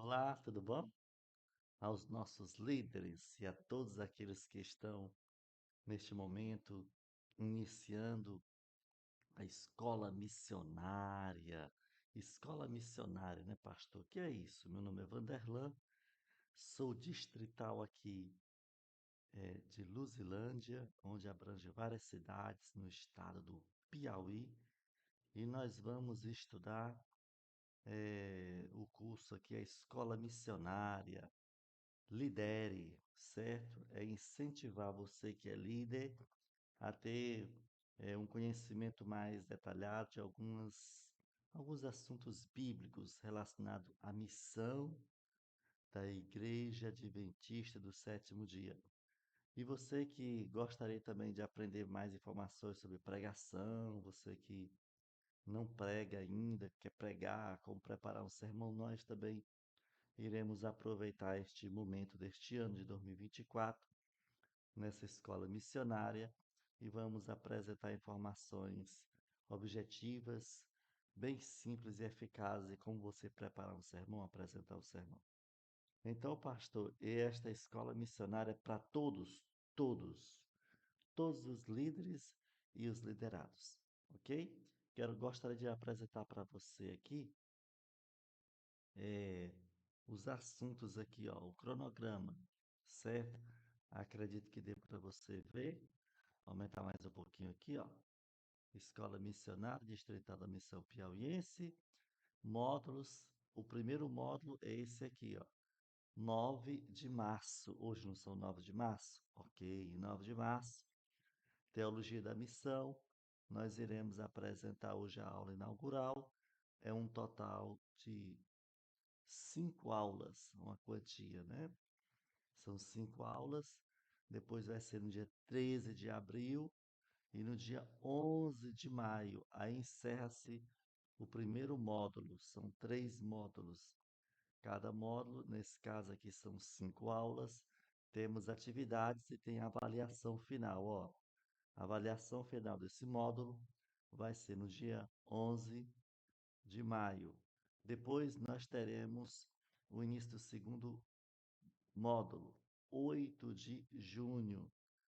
Olá, tudo bom? Aos nossos líderes e a todos aqueles que estão neste momento iniciando a escola missionária. Escola missionária, né, pastor? Que é isso? Meu nome é Vanderlan, sou distrital aqui de Luzilândia, onde abrange várias cidades no estado do Piauí, e nós vamos estudar o curso aqui, a Escola Missionária. Lidere, certo? É incentivar você que é líder a ter um conhecimento mais detalhado de alguns assuntos bíblicos relacionados à missão da Igreja Adventista do Sétimo Dia. E você que gostaria também de aprender mais informações sobre pregação, você que não prega ainda, quer pregar, como preparar um sermão, nós também iremos aproveitar este momento deste ano de 2024 nessa escola missionária e vamos apresentar informações objetivas, bem simples e eficazes de como você preparar um sermão, apresentar um sermão. Então, pastor, esta escola missionária é para todos, todos os líderes e os liderados, ok? Gostaria de apresentar para você aqui é, os assuntos aqui, ó, o cronograma, certo? Acredito que dê para você ver. Aumentar mais um pouquinho aqui, ó. Escola Missionária Distrital da Missão Piauiense, módulos. O primeiro módulo é esse aqui, ó. 9 de março. Hoje não são 9 de março? Ok, 9 de março. Teologia da Missão. Nós iremos apresentar hoje a aula inaugural. É um total de 5 aulas, uma quantia, né? São 5 aulas. Depois vai ser no dia 13 de abril e no dia 11 de maio. Aí encerra-se o primeiro módulo. São 3 módulos. Cada módulo, nesse caso aqui, são 5 aulas. Temos atividades e tem avaliação final. Ó, a avaliação final desse módulo vai ser no dia 11 de maio. Depois nós teremos o início do segundo módulo, 8 de junho,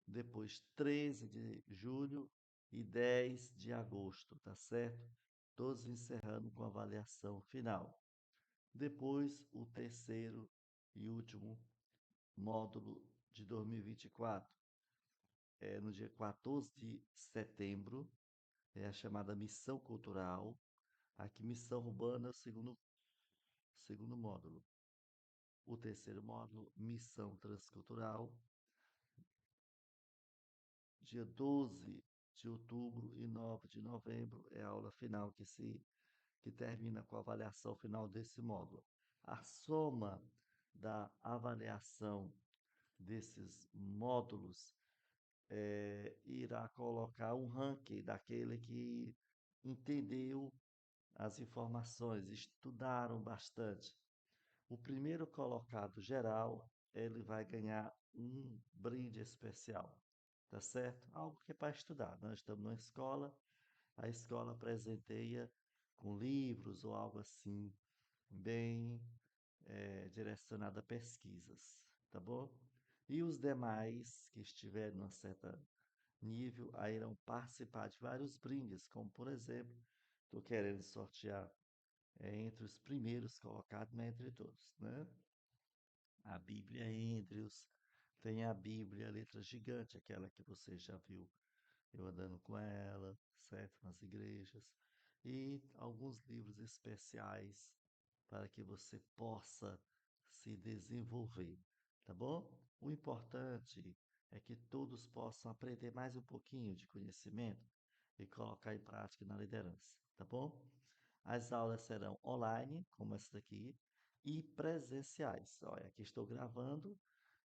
depois 13 de julho e 10 de agosto, tá certo? Todos encerrando com avaliação final. Depois, o terceiro e último módulo de 2024, no dia 14 de setembro, é a chamada Missão Cultural. Aqui, Missão Urbana, segundo módulo. O terceiro módulo, Missão Transcultural, dia 12 de outubro e 9 de novembro é a aula final que termina com a avaliação final desse módulo. A soma da avaliação desses módulos irá colocar um ranking daquele que entendeu as informações, estudaram bastante. O primeiro colocado geral, ele vai ganhar um brinde especial, tá certo? Algo que é para estudar. Nós estamos numa escola, a escola presenteia com livros ou algo assim, bem direcionado a pesquisas, tá bom? E os demais que estiverem num certo nível, aí irão participar de vários brindes, como por exemplo, estou querendo sortear entre os primeiros colocados, mas entre todos, né? A Bíblia Andrews, tem a Bíblia letra gigante, aquela que você já viu eu andando com ela, certo? Nas igrejas, e alguns livros especiais para que você possa se desenvolver, tá bom? O importante é que todos possam aprender mais um pouquinho de conhecimento e colocar em prática na liderança, tá bom? As aulas serão online, como essa daqui, e presenciais. Olha, aqui estou gravando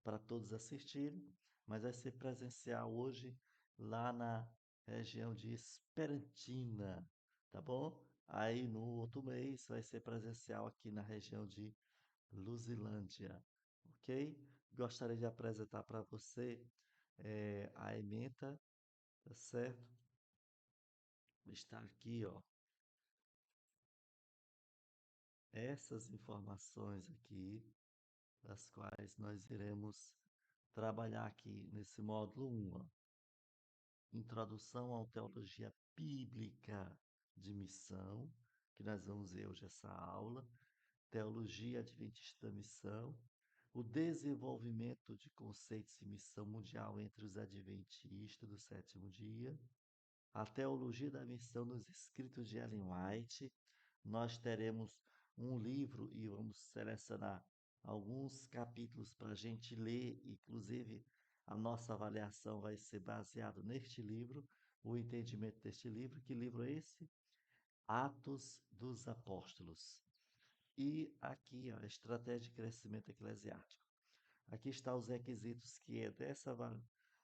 para todos assistirem, mas vai ser presencial hoje lá na região de Esperantina, tá bom? Aí no outro mês vai ser presencial aqui na região de Luzilândia, ok? Gostaria de apresentar para você a ementa, tá certo? Está aqui, ó, essas informações aqui, das quais nós iremos trabalhar aqui nesse módulo 1, ó. Introdução à Teologia Bíblica de Missão, que nós vamos ver hoje essa aula, Teologia Adventista da Missão, o desenvolvimento de conceitos de missão mundial entre os adventistas do sétimo dia, a Teologia da Missão nos escritos de Ellen White. Nós teremos um livro e vamos selecionar alguns capítulos para a gente ler, inclusive a nossa avaliação vai ser baseada neste livro, o entendimento deste livro. Que livro é esse? Atos dos Apóstolos. E aqui, ó, estratégia de crescimento eclesiástico. Aqui está os requisitos que é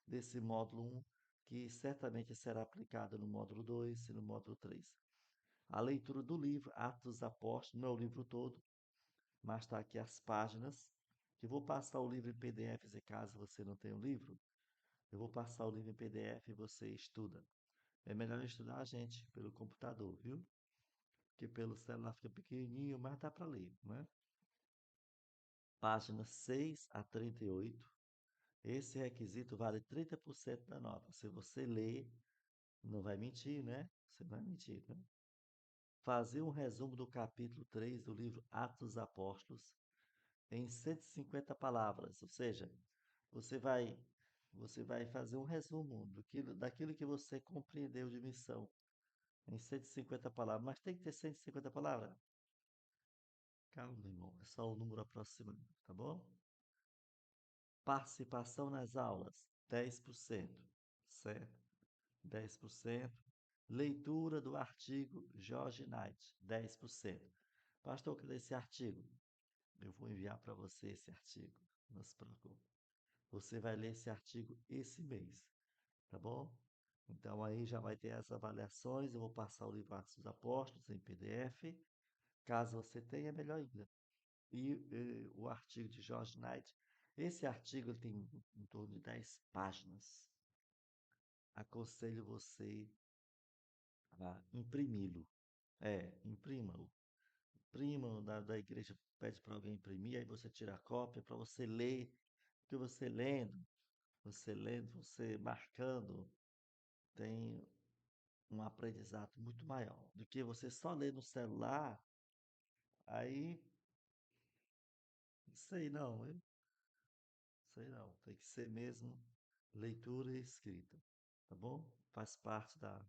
desse módulo 1, que certamente será aplicado no módulo 2 e no módulo 3. A leitura do livro Atos dos Apóstolos, não é o livro todo, mas está aqui as páginas. Eu vou passar o livro em PDF, caso você não tenha o livro. Eu vou passar o livro em PDF e você estuda. É melhor estudar, gente, pelo computador, viu? Porque pelo celular fica pequenininho, mas dá para ler, né? Páginas 6 a 38. Esse requisito vale 30% da nota. Se você ler, não vai mentir, né? Você não vai mentir, né? Fazer um resumo do capítulo 3 do livro Atos dos Apóstolos em 150 palavras, ou seja, você vai você vai fazer um resumo daquilo que você compreendeu de missão em 150 palavras, mas tem que ter 150 palavras. Calma, meu irmão, é só o número aproximado, tá bom? Participação nas aulas, 10%, certo? 10%. Leitura do artigo George Knight, 10%. Pastor, cadê esse artigo? Eu vou enviar para você esse artigo, não se preocupe. Você vai ler esse artigo esse mês, tá bom? Então aí já vai ter as avaliações, eu vou passar o livro Atos dos Apóstolos em PDF, caso você tenha, melhor ainda. E o artigo de George Knight, esse artigo ele tem em torno de 10 páginas. Aconselho você a imprimi-lo. Imprima-o. Imprima da igreja, pede para alguém imprimir, aí você tira a cópia para você ler, porque você lendo, você marcando, tem um aprendizado muito maior do que você só ler no celular. Aí, sei não, hein? Sei não. Tem que ser mesmo leitura e escrita, tá bom? Faz parte da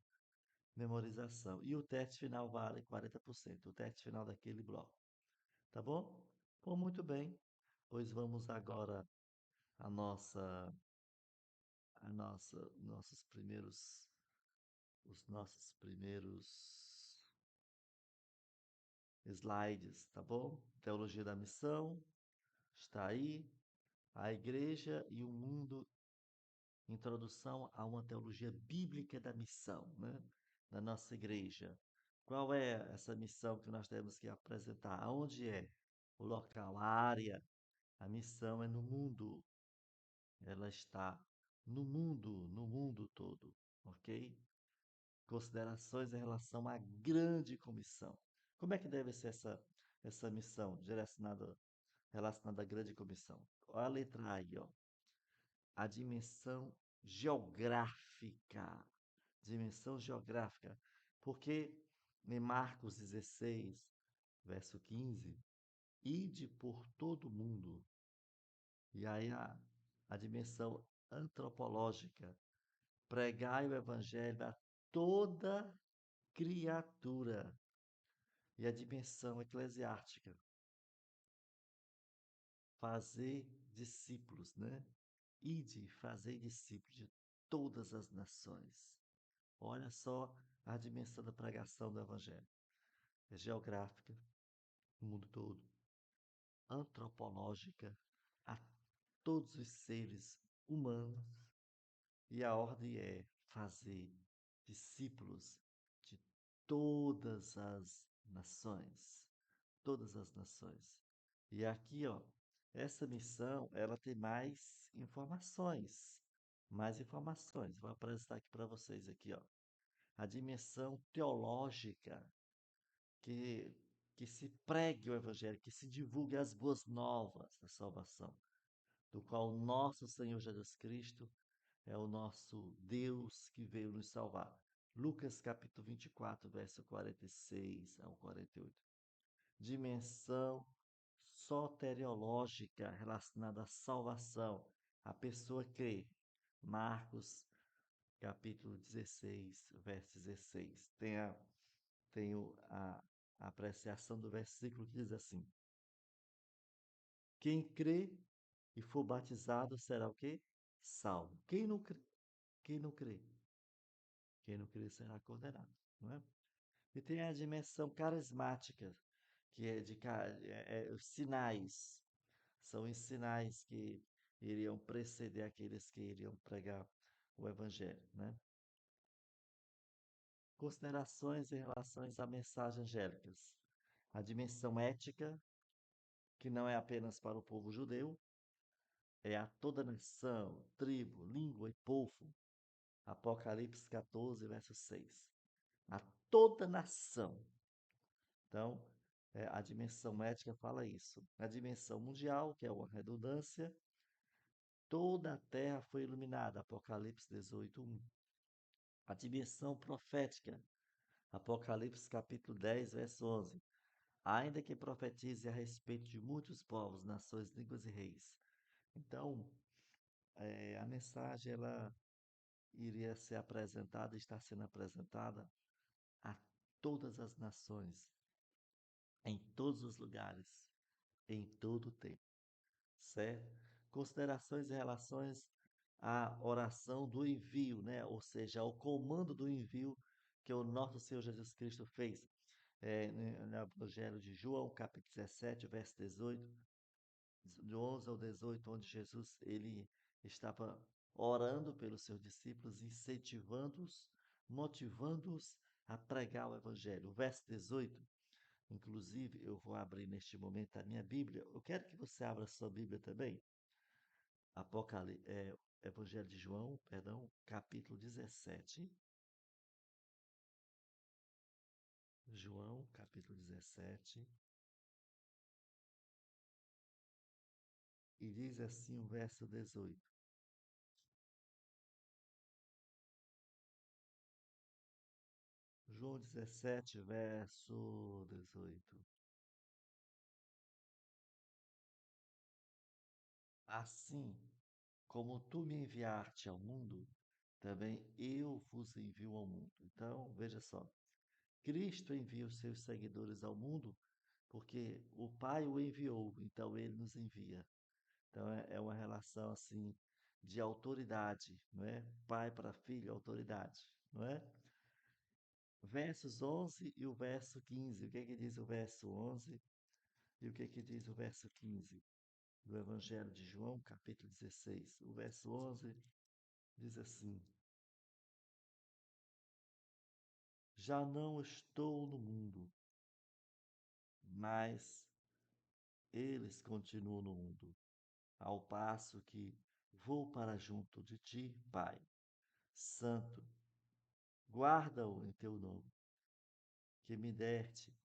memorização. E o teste final vale 40%, o teste final daquele bloco, tá bom? Bom, muito bem. Pois vamos agora à nossos primeiros, os nossos primeiros slides, tá bom? Teologia da missão está aí. A igreja e o mundo, introdução a uma teologia bíblica da missão, né? Da nossa igreja. Qual é essa missão que nós temos que apresentar? Aonde é o local, a área? A missão é no mundo. Ela está no mundo todo, ok? Considerações em relação à grande comissão. Como é que deve ser essa missão relacionada à grande comissão? Olha a letra A aí, ó. A dimensão geográfica. Dimensão geográfica. Porque em Marcos 16, verso 15, ide por todo mundo. E aí a dimensão antropológica. Pregai o evangelho a toda criatura. E a dimensão eclesiástica. Fazer discípulos, né? Ide, fazer discípulos de todas as nações. Olha só a dimensão da pregação do evangelho. É geográfica, no mundo todo, antropológica, a todos os seres humanos, e a ordem é fazer discípulos de todas as nações, todas as nações. E aqui, ó, essa missão, ela tem mais informações. Vou apresentar aqui para vocês aqui, ó, a dimensão teológica, que que se pregue o Evangelho, que se divulgue as boas novas da salvação, do qual o nosso Senhor Jesus Cristo é o nosso Deus que veio nos salvar. Lucas capítulo 24, verso 46 ao 48. Dimensão soteriológica relacionada à salvação. A pessoa crê. Marcos capítulo 16, verso 16. Tem a apreciação do versículo que diz assim: quem crê e for batizado será o quê? Salvo. Quem não crê, quem não crê será condenado, não é? E tem a dimensão carismática, que é os sinais. São os sinais que iriam preceder aqueles que iriam pregar o evangelho, né? Considerações em relação à mensagem angélicas. A dimensão ética, que não é apenas para o povo judeu, é a toda nação, tribo, língua e povo. Apocalipse 14, verso 6. A toda nação. Então, a dimensão ética fala isso. A dimensão mundial, que é uma redundância, toda a terra foi iluminada. Apocalipse 18, 1. A dimensão profética. Apocalipse capítulo 10, verso 11. Ainda que profetize a respeito de muitos povos, nações, línguas e reis. Então, a mensagem ela iria ser apresentada, está sendo apresentada a todas as nações, em todos os lugares, em todo o tempo, certo? Considerações em relações à oração do envio, né? Ou seja, ao comando do envio que o nosso Senhor Jesus Cristo fez. No Evangelho de João, capítulo 17, verso 18, de 11 ao 18, onde Jesus ele estava orando pelos seus discípulos, incentivando-os, motivando-os a pregar o Evangelho. O verso 18, inclusive, eu vou abrir neste momento a minha Bíblia. Eu quero que você abra a sua Bíblia também. Evangelho de João, perdão, capítulo 17. João, capítulo 17. E diz assim o verso 18. João 17, verso 18. Assim como tu me enviaste ao mundo, também eu vos envio ao mundo. Então, veja só. Cristo envia os seus seguidores ao mundo porque o Pai o enviou, então ele nos envia. Então é uma relação assim de autoridade, não é? Pai para filho, autoridade, não é? Versos 11 e o verso 15. O que é que diz o verso 11 e o que é que diz o verso 15 do Evangelho de João, capítulo 16? O verso 11 diz assim: já não estou no mundo, mas eles continuam no mundo, ao passo que vou para junto de ti, Pai. Santo, guarda-o em teu nome, que me deste,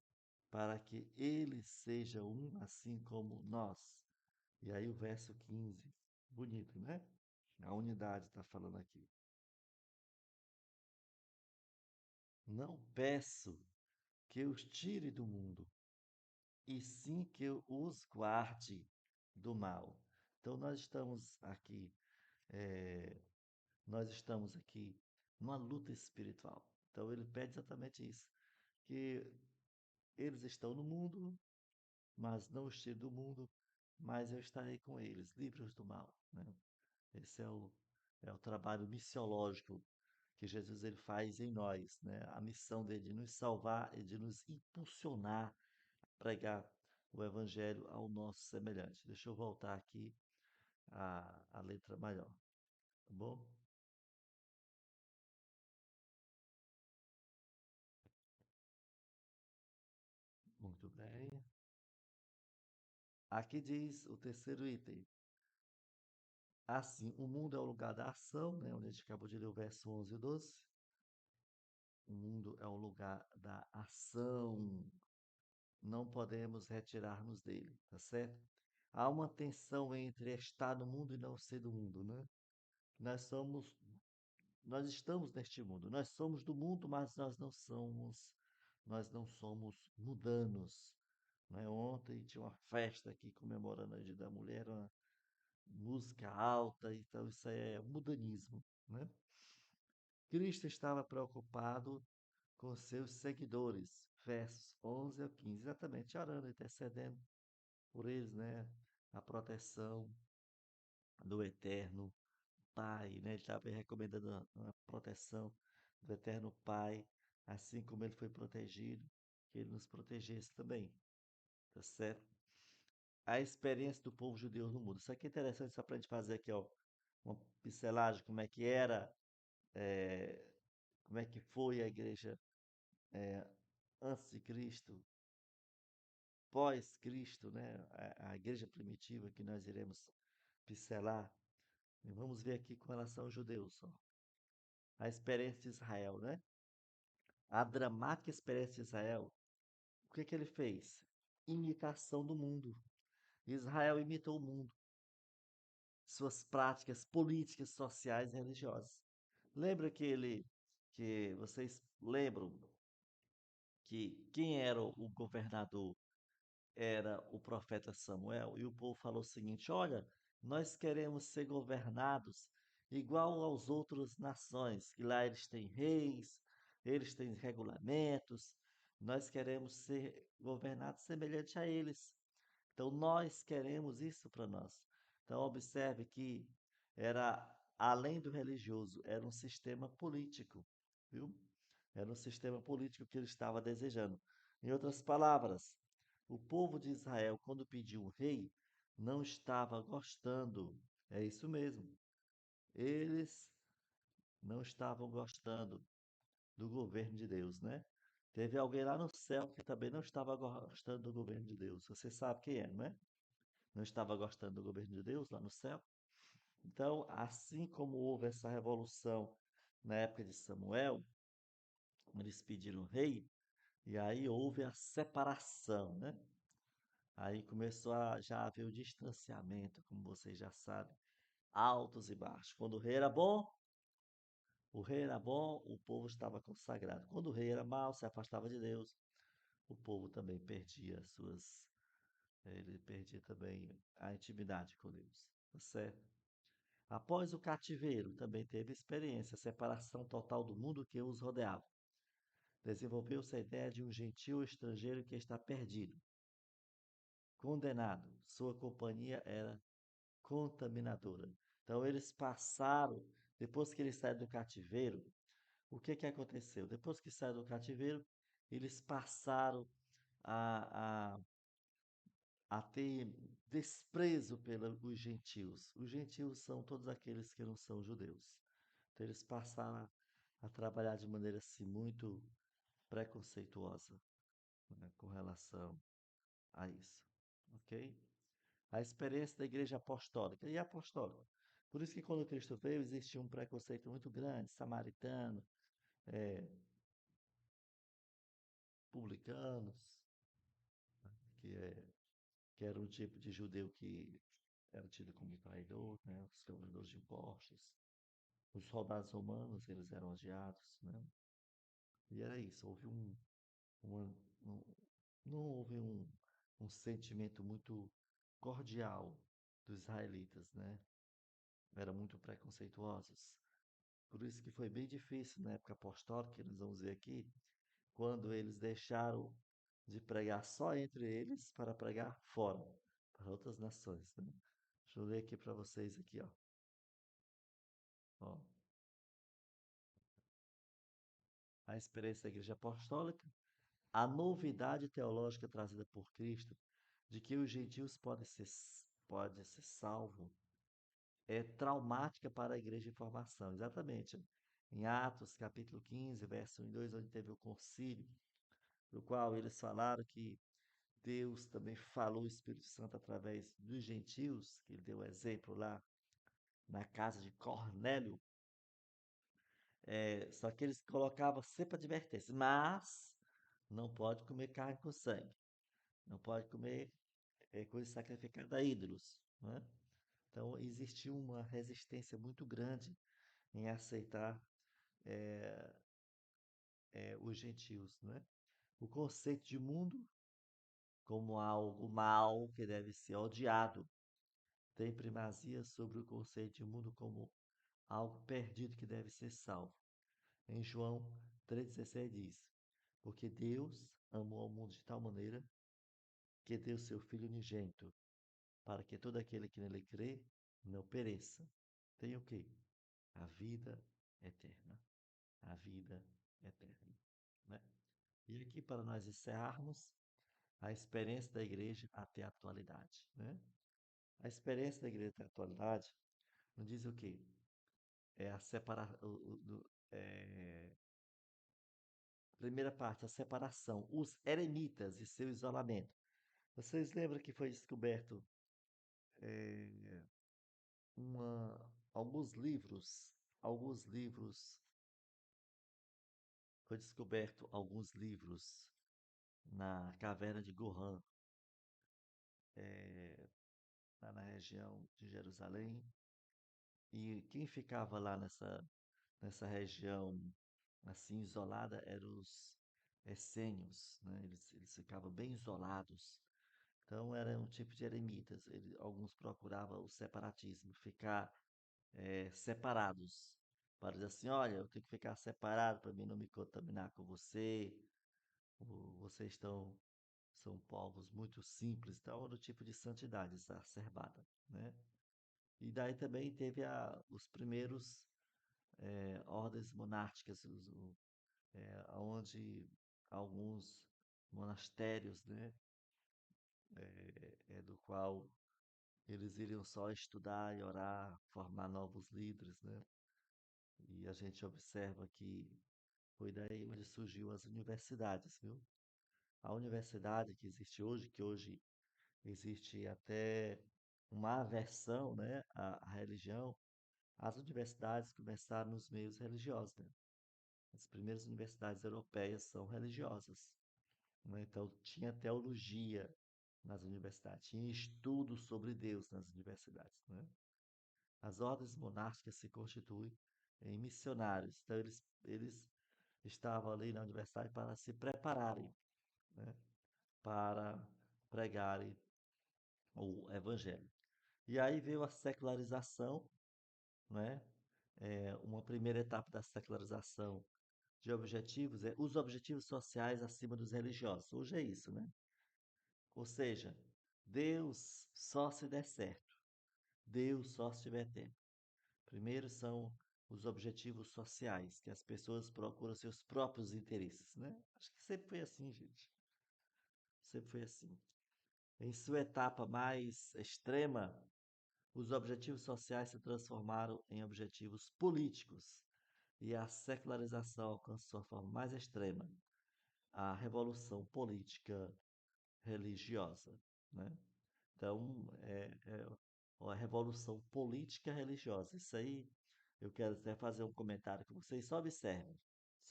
para que ele seja um assim como nós. E aí o verso 15, bonito, né? A unidade está falando aqui. Não peço que os tire do mundo, e sim que eu os guarde do mal. Então eh, nós estamos aqui numa luta espiritual. Então ele pede exatamente isso, que eles estão no mundo, mas não os tire do mundo, mas eu estarei com eles, livres do mal, né? Esse é o trabalho missiológico que Jesus ele faz em nós, né? A missão dele de nos salvar e de nos impulsionar pregar o evangelho ao nosso semelhante. Deixa eu voltar aqui a letra maior, tá bom? Muito bem. Aqui diz o terceiro item. Assim, o mundo é o lugar da ação, né? Onde a gente acabou de ler o verso 11 e 12. O mundo é o lugar da ação. não podemos retirar-nos dele, tá certo? Há uma tensão entre estar no mundo e não ser do mundo, né? Nós somos, nós estamos neste mundo, nós somos do mundo, mas nós não somos mudanos. Né? Ontem tinha uma festa aqui comemorando o Dia da Mulher, uma música alta, então isso aí é mudanismo, né? Cristo estava preocupado com seus seguidores, versos 11 a 15, exatamente, orando, intercedendo por eles, né? A proteção do Eterno Pai, né? Ele estava recomendando a proteção do Eterno Pai, assim como ele foi protegido, que ele nos protegesse também, tá certo? A experiência do povo judeu no mundo. Isso aqui é interessante só para a gente fazer aqui, ó, uma pincelagem, como é que era, eh, como é que foi a igreja antes de Cristo, pós-Cristo, né? A igreja primitiva que nós iremos pincelar. E vamos ver aqui com relação aos judeus, ó. A experiência de Israel, né? A dramática experiência de Israel. O que que ele fez? Imitação do mundo. Israel imitou o mundo, suas práticas políticas, sociais e religiosas. Lembra que vocês lembram que quem era o governador era o profeta Samuel, e o povo falou o seguinte: olha, nós queremos ser governados igual aos outras nações, que lá eles têm reis, eles têm regulamentos, nós queremos ser governados semelhante a eles. Então nós queremos isso para nós. Então observe que era além do religioso, era um sistema político, viu? Era um sistema político que ele estava desejando. Em outras palavras, o povo de Israel, quando pediu um rei, não estava gostando. É isso mesmo. Eles não estavam gostando do governo de Deus, né? Teve alguém lá no céu que também não estava gostando do governo de Deus. Você sabe quem é, não é? Não estava gostando do governo de Deus lá no céu. Então, assim como houve essa revolução na época de Samuel, eles pediram um rei, e aí houve a separação, né? Aí começou a já haver o distanciamento, como vocês já sabem, altos e baixos. Quando o rei era bom, o povo estava consagrado. Quando o rei era mau, se afastava de Deus, o povo também perdia suas, ele perdia também a intimidade com Deus, tá certo? Após o cativeiro, também teve experiência, separação total do mundo que os rodeava. Desenvolveu-se a ideia de um gentil estrangeiro que está perdido, condenado. Sua companhia era contaminadora. Então eles passaram, depois que eles saíram do cativeiro, o que que aconteceu? Depois que saíram do cativeiro, eles passaram a, a ter desprezo pelos gentios. Os gentios são todos aqueles que não são judeus. Então eles passaram a trabalhar de maneira assim muito preconceituosa, né, com relação a isso. Ok? A experiência da igreja apostólica e apostólica. Por isso que quando Cristo veio, existia um preconceito muito grande, samaritano, eh, publicanos, que, é, que era um tipo de judeu que era tido como traidor, né, os cobradores de impostos. Os soldados romanos, eles eram odiados, né? E era isso, uma- um- não houve um sentimento muito cordial dos israelitas, né? Eram muito preconceituosos. Por isso que foi bem difícil na época apostólica, que nós vamos ver aqui, quando eles deixaram de pregar só entre eles para pregar fora, para outras nações, né? Deixa eu ler aqui para vocês aqui, ó. Ó, a experiência da igreja apostólica, a novidade teológica trazida por Cristo de que os gentios podem ser salvos é traumática para a igreja em formação. Exatamente. Em Atos, capítulo 15, verso 1 e 2, onde teve o concílio, no qual eles falaram que Deus também falou o Espírito Santo através dos gentios, que ele deu exemplo lá na casa de Cornélio. Só que eles colocavam sempre advertência, mas não pode comer carne com sangue. não pode comer coisa sacrificada a ídolos, né? Então, existiu uma resistência muito grande em aceitar os gentios, né? O conceito de mundo como algo mal que deve ser odiado tem primazia sobre o conceito de mundo como algo perdido que deve ser salvo. Em João 3,16 diz: Porque Deus amou ao mundo de tal maneira que deu seu Filho unigênito, para que todo aquele que nele crê não pereça. Tem o quê? A vida eterna. A vida eterna. Né? E aqui, para nós encerrarmos, a experiência da igreja até a atualidade. Né? A experiência da igreja até a atualidade nos diz o quê? É a separação. Primeira parte, a separação. Os eremitas e seu isolamento. Vocês lembram que foi descoberto é, uma, alguns livros, foi descoberto alguns livros na caverna de Gohan, lá na região de Jerusalém, e quem ficava lá nessa região assim isolada eram os essênios, né? Eles ficavam bem isolados. Então era um tipo de eremitas. Alguns procuravam o separatismo, ficar separados, para dizer assim, olha, eu tenho que ficar separado para mim não me contaminar com você. Vocês são povos muito simples, então era o tipo de santidade exacerbada, né? E daí também teve os primeiros ordens monásticas, onde alguns monastérios, né, do qual eles iriam só estudar e orar, formar novos líderes, né? E a gente observa que foi daí onde surgiu as universidades, viu? A universidade que existe hoje, que hoje existe até uma aversão, né, à religião, as universidades começaram nos meios religiosos, né? As primeiras universidades europeias são religiosas, né? Então, tinha teologia nas universidades, tinha estudos sobre Deus nas universidades, né? As ordens monásticas se constituem em missionários, então eles estavam ali na universidade para se prepararem, né? Para pregarem o evangelho. E aí veio a secularização, né? Uma primeira etapa da secularização de objetivos é os objetivos sociais acima dos religiosos. Hoje é isso, né? Ou seja, Deus só se der certo, Deus só se tiver tempo. Primeiro são os objetivos sociais, que as pessoas procuram seus próprios interesses, né? Acho que sempre foi assim, gente. Sempre foi assim. Em sua etapa mais extrema, os objetivos sociais se transformaram em objetivos políticos e a secularização alcançou a forma mais extrema, a revolução política religiosa, né? Então, a revolução política religiosa. Isso aí, eu quero até fazer um comentário com vocês. Só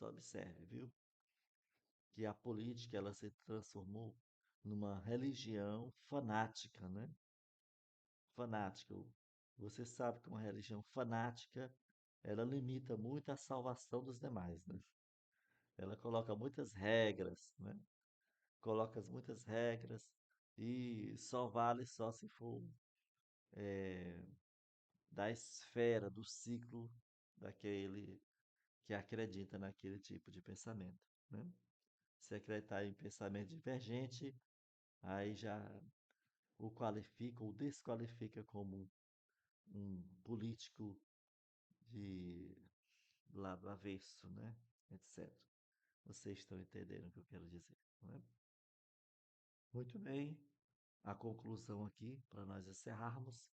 observe, viu? Que a política ela se transformou numa religião fanática, né? Fanática. Você sabe que uma religião fanática, ela limita muito a salvação dos demais, né? Ela coloca muitas regras, né? Coloca muitas regras e só vale só se for da esfera, do ciclo daquele que acredita naquele tipo de pensamento, né? Se acreditar em pensamento divergente, aí já o qualifica ou desqualifica como um político de lado avesso, né? Etc. Vocês estão entendendo o que eu quero dizer, né? Muito bem. A conclusão aqui, para nós encerrarmos,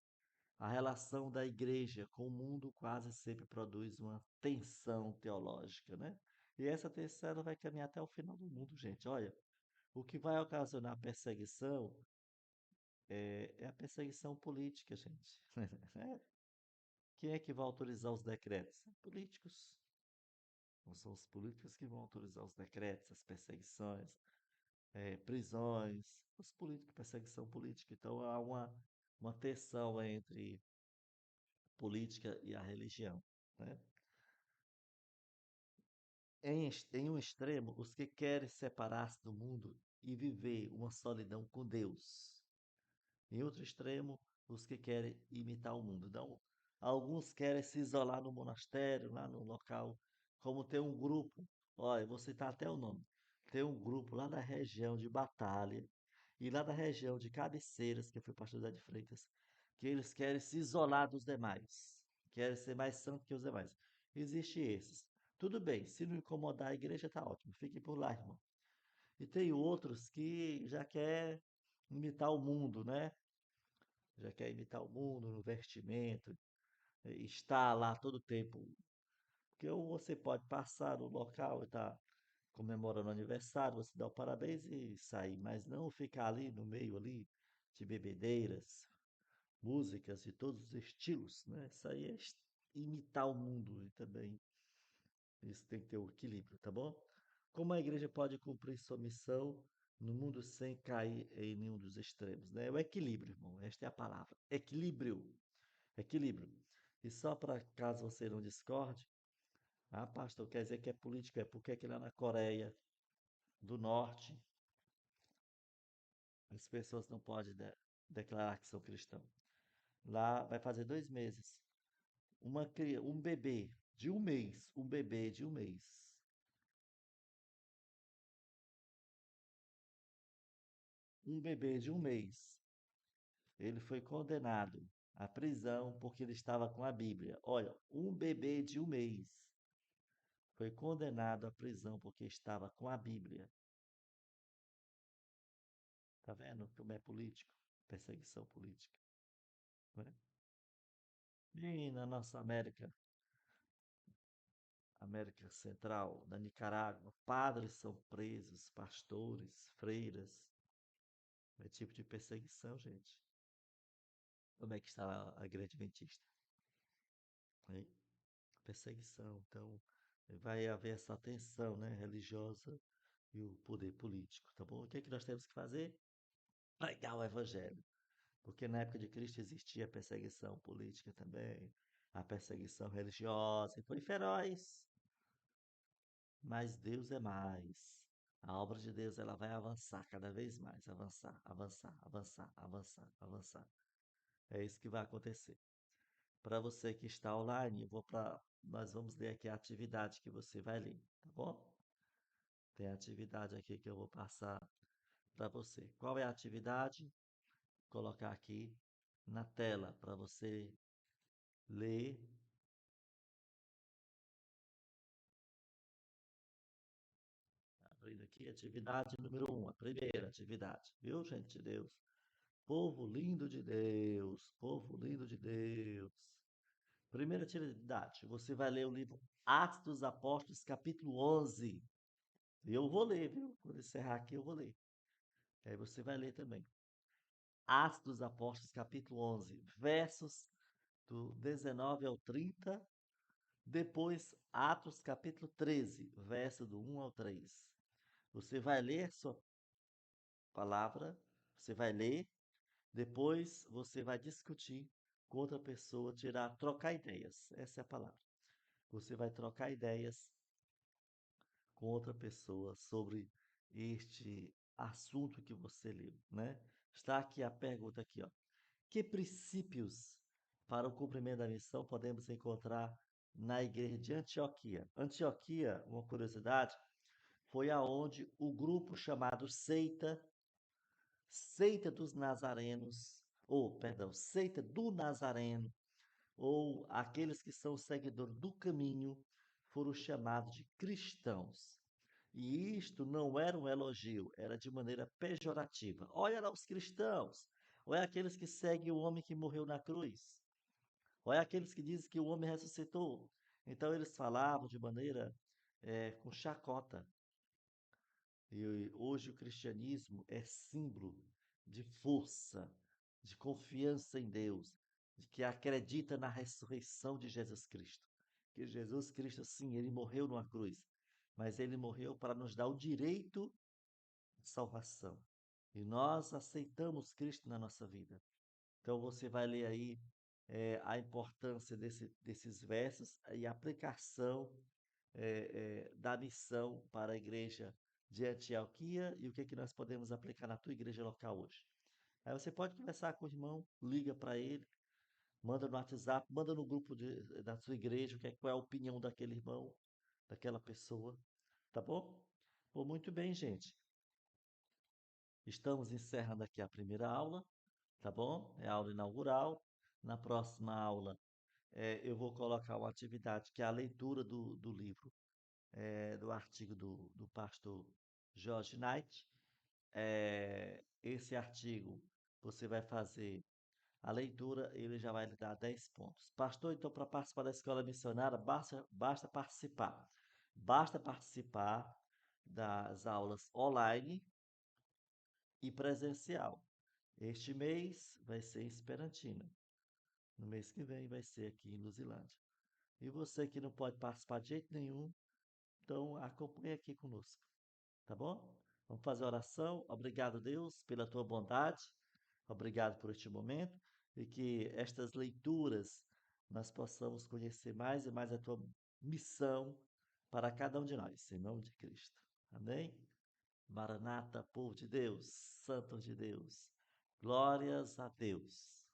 a relação da igreja com o mundo quase sempre produz uma tensão teológica, né? E essa tensão ela vai caminhar até o final do mundo, gente. Olha, o que vai ocasionar perseguição é a perseguição política, gente. Quem é que vai autorizar os decretos? Políticos. Não são os políticos que vão autorizar os decretos, as perseguições. prisões, os políticos, perseguição política. Então há uma tensão entre política e a religião, né? Em um extremo, os que querem separar-se do mundo e viver uma solidão com Deus. Em outro extremo, os que querem imitar o mundo. Então, alguns querem se isolar no monastério, lá no local, como tem um grupo, olha, eu vou citar até o nome. Tem um grupo lá na região de Batalha e lá na região de Cabeceiras, que foi pastor José de Freitas, que eles querem se isolar dos demais, querem ser mais santos que os demais. Existe esses. Tudo bem, se não incomodar a igreja, tá ótimo. Fique por lá, irmão. E tem outros que já quer imitar o mundo, né? Já quer imitar o mundo no vestimento, está lá todo o tempo. Porque ou você pode passar no local e estar comemorando o aniversário, você dá o parabéns e sair, mas não ficar ali no meio ali de bebedeiras, músicas de todos os estilos, né? Isso aí é imitar o mundo e também isso tem que ter o equilíbrio, tá bom? Como a igreja pode cumprir sua missão no mundo sem cair em nenhum dos extremos, né? O equilíbrio, irmão, esta é a palavra. Equilíbrio. Equilíbrio. E só para caso você não discorde, ah, pastor, quer dizer que é político, é porque aqui lá na Coreia do Norte as pessoas não podem declarar que são cristãos. Lá vai fazer 2 meses. Um bebê de um mês, um bebê de um mês, um bebê de um mês, ele foi condenado à prisão porque ele estava com a Bíblia. Olha, um bebê de um mês foi condenado à prisão porque estava com a Bíblia. Tá vendo como é político? Perseguição política, né? E na nossa América Central, na Nicarágua, padres são presos, pastores, freiras. É tipo de perseguição, gente. Como é que está a igreja adventista? Hein? Perseguição. Então, vai haver essa tensão, né, religiosa e o poder político, tá bom? O que é que nós temos que fazer? Pregar o evangelho. Porque na época de Cristo existia perseguição política também, a perseguição religiosa, e foi feroz. Mas Deus é mais. A obra de Deus ela vai avançar cada vez mais, avançar, avançar, avançar, avançar, avançar. É isso que vai acontecer. Para você que está online, nós vamos ler aqui a atividade que você vai ler, tá bom? Tem a atividade aqui que eu vou passar para você. Qual é a atividade? Vou colocar aqui na tela para você ler. Abrindo aqui, atividade número 1, a primeira atividade, viu, gente de Deus? Povo lindo de Deus, povo lindo de Deus. Primeira atividade, você vai ler o livro Atos dos Apóstolos, capítulo 11. Eu vou ler, viu? Quando encerrar aqui, eu vou ler. Aí você vai ler também. Atos dos Apóstolos, capítulo 11, versos do 19 ao 30. Depois, Atos, capítulo 13, verso do 1 ao 3. Você vai ler sua palavra, você vai ler, depois você vai discutir com outra pessoa, trocar ideias. Essa é a palavra. Você vai trocar ideias com outra pessoa sobre este assunto que você leu, né? Está aqui a pergunta aqui, ó. Que princípios para o cumprimento da missão podemos encontrar na igreja de Antioquia? Antioquia, uma curiosidade, foi aonde o grupo chamado Seita dos Nazarenos, ou, perdão, Seita do Nazareno, ou aqueles que são seguidores do caminho, foram chamados de cristãos. E isto não era um elogio, era de maneira pejorativa. Olha lá os cristãos, olha aqueles que seguem o homem que morreu na cruz, olha aqueles que dizem que o homem ressuscitou. Então eles falavam de maneira com chacota. E hoje o cristianismo é símbolo de força, de confiança em Deus, de que acredita na ressurreição de Jesus Cristo. Que Jesus Cristo, sim, ele morreu numa cruz, mas ele morreu para nos dar o direito salvação. E nós aceitamos Cristo na nossa vida. Então você vai ler aí a importância desses versos e a aplicação da missão para a igreja de Antioquia e o que é que nós podemos aplicar na tua igreja local hoje. Aí você pode conversar com o irmão, liga para ele, manda no WhatsApp, manda no grupo da sua igreja, qual é a opinião daquele irmão, daquela pessoa, tá bom? Pô, muito bem, gente. Estamos encerrando aqui a primeira aula, tá bom? É a aula inaugural. Na próxima aula, eu vou colocar uma atividade que é a leitura do livro, do artigo do pastor George Knight. Esse artigo você vai fazer a leitura, ele já vai lhe dar 10 pontos. Pastor, então, para participar da escola missionária, basta participar. Basta participar das aulas online e presencial. Este mês vai ser em Esperantina. No mês que vem vai ser aqui em Luzilândia. E você que não pode participar de jeito nenhum, então acompanhe aqui conosco, tá bom? Vamos fazer a oração. Obrigado, Deus, pela tua bondade. Obrigado por este momento e que estas leituras nós possamos conhecer mais e mais a tua missão para cada um de nós, em nome de Cristo. Amém? Maranata, povo de Deus, santos de Deus. Glórias a Deus.